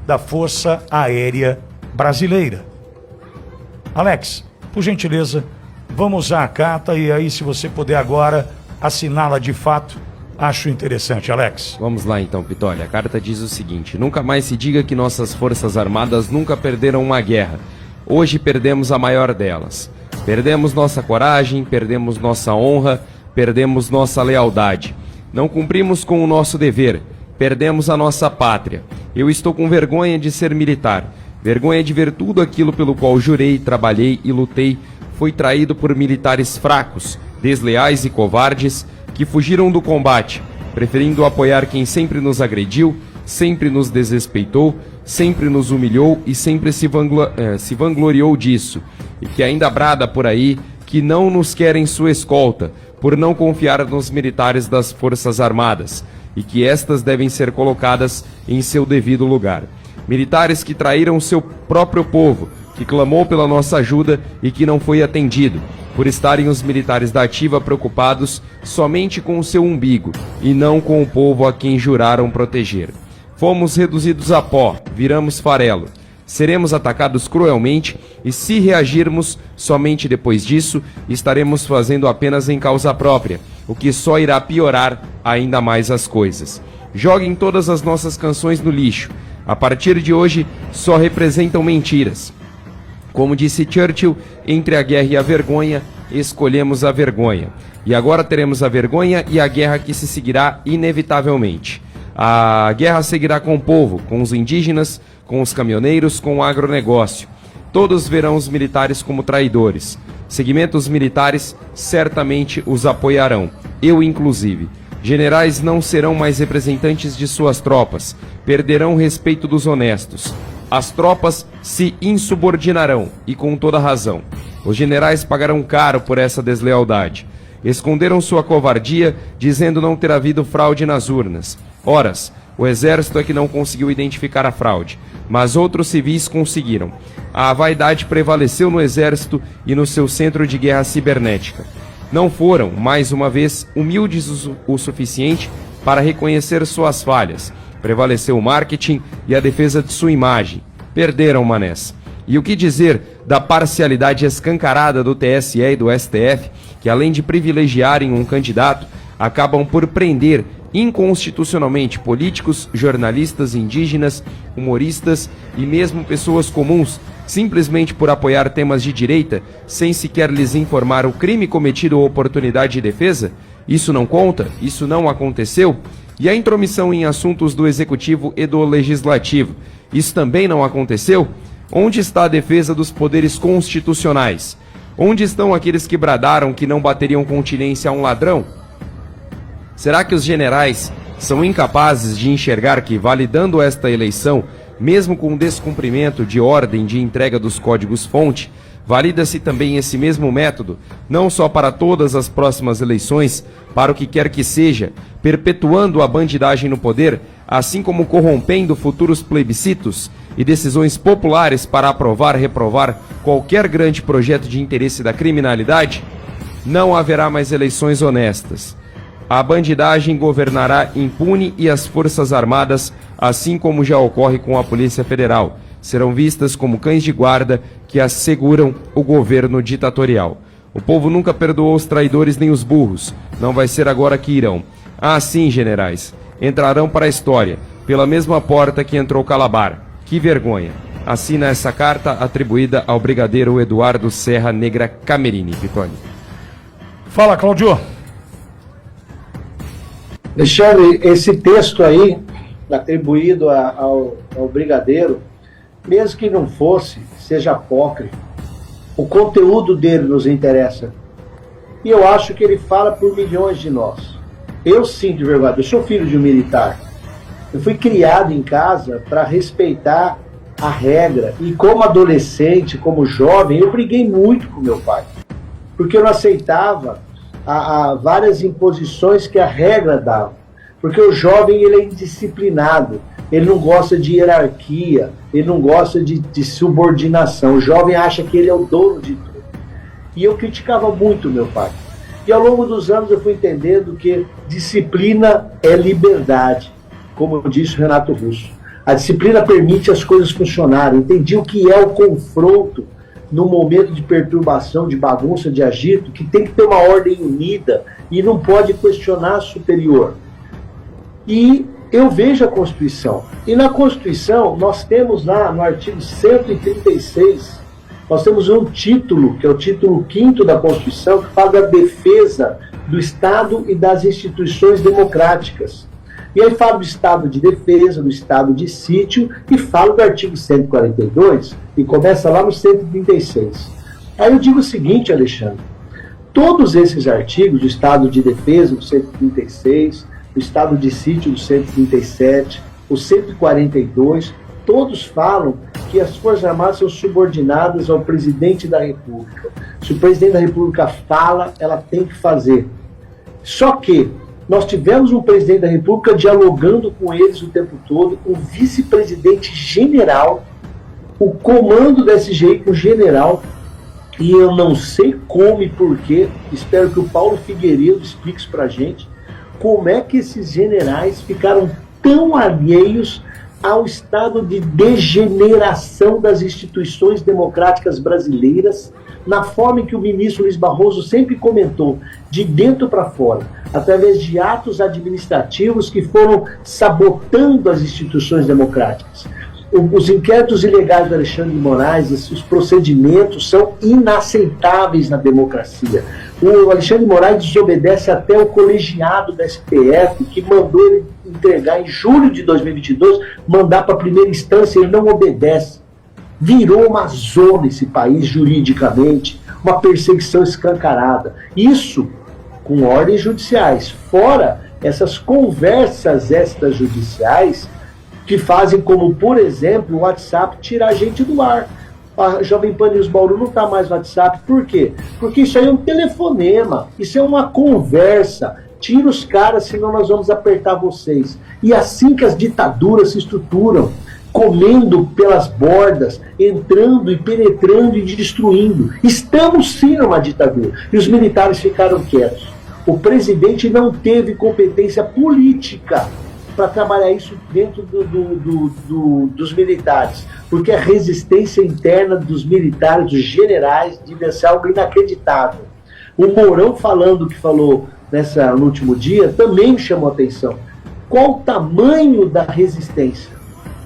da Força Aérea Brasileira. Alex, por gentileza, vamos usar a carta e aí, se você puder agora assiná-la de fato, acho interessante, Alex. Vamos lá então, Pitoli. A carta diz o seguinte: nunca mais se diga que nossas forças armadas nunca perderam uma guerra. Hoje perdemos a maior delas. Perdemos nossa coragem, perdemos nossa honra, perdemos nossa lealdade. Não cumprimos com o nosso dever, perdemos a nossa pátria. Eu estou com vergonha de ser militar. Vergonha de ver tudo aquilo pelo qual jurei, trabalhei e lutei foi traído por militares fracos, desleais e covardes que fugiram do combate, preferindo apoiar quem sempre nos agrediu, sempre nos desrespeitou, sempre nos humilhou e sempre se vangloriou disso, e que ainda brada por aí que não nos querem sua escolta, por não confiar nos militares das Forças Armadas, e que estas devem ser colocadas em seu devido lugar. Militares que traíram seu próprio povo, que clamou pela nossa ajuda e que não foi atendido, por estarem os militares da ativa preocupados somente com o seu umbigo e não com o povo a quem juraram proteger. Fomos reduzidos a pó, viramos farelo. Seremos atacados cruelmente e, se reagirmos somente depois disso, estaremos fazendo apenas em causa própria, o que só irá piorar ainda mais as coisas. Joguem todas as nossas canções no lixo. A partir de hoje, só representam mentiras. Como disse Churchill, entre a guerra e a vergonha, escolhemos a vergonha. E agora teremos a vergonha e a guerra que se seguirá inevitavelmente. A guerra seguirá com o povo, com os indígenas, com os caminhoneiros, com o agronegócio. Todos verão os militares como traidores. Segmentos militares certamente os apoiarão, eu inclusive. Generais não serão mais representantes de suas tropas, perderão o respeito dos honestos. As tropas se insubordinarão, e com toda razão. Os generais pagarão caro por essa deslealdade. Esconderam sua covardia, dizendo não ter havido fraude nas urnas. Horas, o exército é que não conseguiu identificar a fraude, mas outros civis conseguiram. A vaidade prevaleceu no exército e no seu centro de guerra cibernética. Não foram, mais uma vez, humildes o suficiente para reconhecer suas falhas. Prevaleceu o marketing e a defesa de sua imagem. Perderam, manés. E o que dizer da parcialidade escancarada do TSE e do STF, que além de privilegiarem um candidato, acabam por prender inconstitucionalmente políticos, jornalistas, indígenas, humoristas e mesmo pessoas comuns, simplesmente por apoiar temas de direita, sem sequer lhes informar o crime cometido ou oportunidade de defesa? Isso não conta? Isso não aconteceu? E a intromissão em assuntos do Executivo e do Legislativo? Isso também não aconteceu? Onde está a defesa dos poderes constitucionais? Onde estão aqueles que bradaram que não bateriam continência a um ladrão? Será que os generais são incapazes de enxergar que, validando esta eleição, mesmo com o descumprimento de ordem de entrega dos códigos-fonte, valida-se também esse mesmo método, não só para todas as próximas eleições, para o que quer que seja, perpetuando a bandidagem no poder, assim como corrompendo futuros plebiscitos e decisões populares para aprovar, reprovar qualquer grande projeto de interesse da criminalidade? Não haverá mais eleições honestas. A bandidagem governará impune e as Forças Armadas, assim como já ocorre com a Polícia Federal, serão vistas como cães de guarda que asseguram o governo ditatorial. O povo nunca perdoou os traidores nem os burros, não vai ser agora que irão. Ah, sim, generais, entrarão para a história, pela mesma porta que entrou Calabar. Que vergonha. Assina essa carta atribuída ao brigadeiro Eduardo Serra Negra Camerini. Pitoli. Fala, Cláudio. Alexandre, esse texto aí, atribuído ao brigadeiro, mesmo que não fosse, seja apócrifo, o conteúdo dele nos interessa. E eu acho que ele fala por milhões de nós. Eu sinto vergonha, eu sou filho de um militar. Eu fui criado em casa para respeitar a regra. E como adolescente, como jovem, eu briguei muito com meu pai. Porque eu não aceitava várias imposições que a regra dava. Porque o jovem, ele é indisciplinado, ele não gosta de hierarquia, ele não gosta de subordinação. O jovem acha que ele é o dono de tudo. E eu criticava muito meu pai. E ao longo dos anos eu fui entendendo que disciplina é liberdade, como disse o Renato Russo. A disciplina permite as coisas funcionarem. Entendi o que é o confronto no momento de perturbação, de bagunça, de agito, que tem que ter uma ordem unida e não pode questionar a superior. E eu vejo a Constituição. E na Constituição, nós temos lá, no artigo 136, nós temos um título, que é o título 5º da Constituição, que fala da defesa do Estado e das instituições democráticas. E aí fala do estado de defesa, do estado de sítio, e fala do artigo 142, e começa lá no 136. Aí eu digo o seguinte, Alexandre, todos esses artigos, do estado de defesa, do 136, do estado de sítio, do 137, o 142, todos falam que as Forças Armadas são subordinadas ao presidente da República. Se o presidente da República fala, ela tem que fazer. Só que nós tivemos um presidente da República dialogando com eles o tempo todo, o vice-presidente general, o comando da SGI com o general, e eu não sei como e porquê, espero que o Paulo Figueiredo explique isso pra gente, como é que esses generais ficaram tão alheios ao estado de degeneração das instituições democráticas brasileiras, na forma em que o ministro Luiz Barroso sempre comentou, de dentro para fora, através de atos administrativos que foram sabotando as instituições democráticas. Os inquéritos ilegais do Alexandre de Moraes, os procedimentos são inaceitáveis na democracia. O Alexandre de Moraes desobedece até o colegiado da STF, que mandou ele entregar em julho de 2022, mandar para a primeira instância, ele não obedece. Virou uma zona esse país juridicamente, uma perseguição escancarada. Isso com ordens judiciais, fora essas conversas extrajudiciais que fazem como, por exemplo, o WhatsApp tirar a gente do ar. A Jovem Pan News Bauru não está mais no WhatsApp. Por quê? Porque isso aí é um telefonema, isso é uma conversa. Tira os caras, senão nós vamos apertar vocês. E assim que as ditaduras se estruturam, comendo pelas bordas, entrando e penetrando e destruindo. Estamos sim numa ditadura. E os militares ficaram quietos. O presidente não teve competência política para trabalhar isso dentro dos militares, porque a resistência interna dos militares, dos generais, devia ser algo inacreditável. O Mourão falando o que falou no último dia também me chamou a atenção. Qual o tamanho da resistência?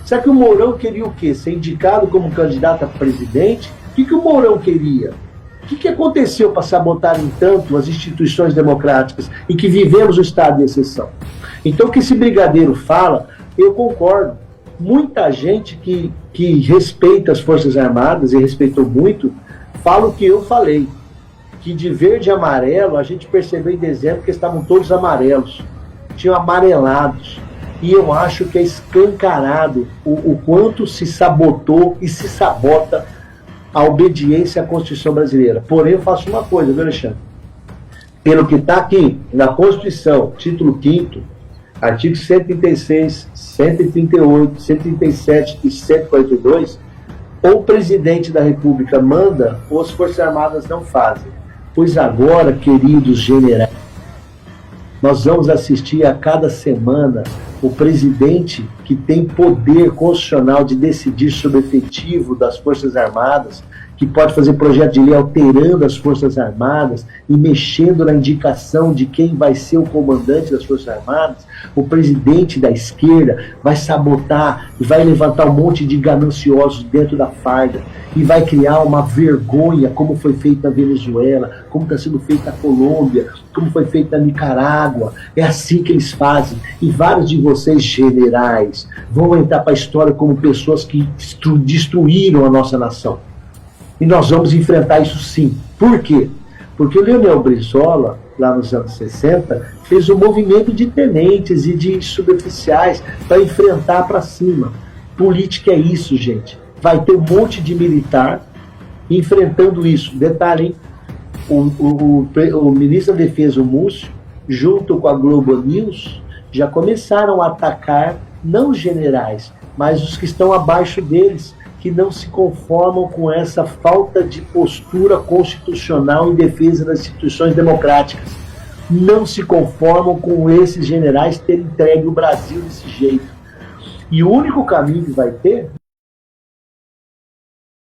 Será que o Mourão queria o quê? Ser indicado como candidato a presidente? O que o Mourão queria? O que aconteceu para sabotarem tanto as instituições democráticas e que vivemos o estado de exceção? Então, o que esse brigadeiro fala, eu concordo. Muita gente que respeita as Forças Armadas, e respeitou muito, fala o que eu falei. Que de verde e amarelo, a gente percebeu em dezembro que estavam todos amarelos. Tinham amarelados. E eu acho que é escancarado o quanto se sabotou e se sabota a obediência à Constituição brasileira. Porém, eu faço uma coisa, viu, Alexandre? Pelo que está aqui na Constituição, título 5º, artigo 136, 138, 137 e 142, ou o presidente da República manda, ou as Forças Armadas não fazem. Pois agora, queridos generais, nós vamos assistir a cada semana o presidente que tem poder constitucional de decidir sobre o efetivo das Forças Armadas, que pode fazer projeto de lei alterando as Forças Armadas e mexendo na indicação de quem vai ser o comandante das Forças Armadas. O presidente da esquerda vai sabotar e vai levantar um monte de gananciosos dentro da farda e vai criar uma vergonha, como foi feito na Venezuela, como está sendo feito na Colômbia, como foi feito na Nicarágua. É assim que eles fazem. E vários de vocês, generais, vão entrar para a história como pessoas que destruíram a nossa nação. E nós vamos enfrentar isso sim. Por quê? Porque o Leonel Brizola, lá nos anos 60, fez um movimento de tenentes e de suboficiais para enfrentar para cima. Política é isso, gente. Vai ter um monte de militar enfrentando isso. Detalhe, hein? O ministro da Defesa, o Múcio, junto com a Globo News, já começaram a atacar não os generais, mas os que estão abaixo deles, que não se conformam com essa falta de postura constitucional em defesa das instituições democráticas. Não se conformam com esses generais terem entregue o Brasil desse jeito. E o único caminho que vai ter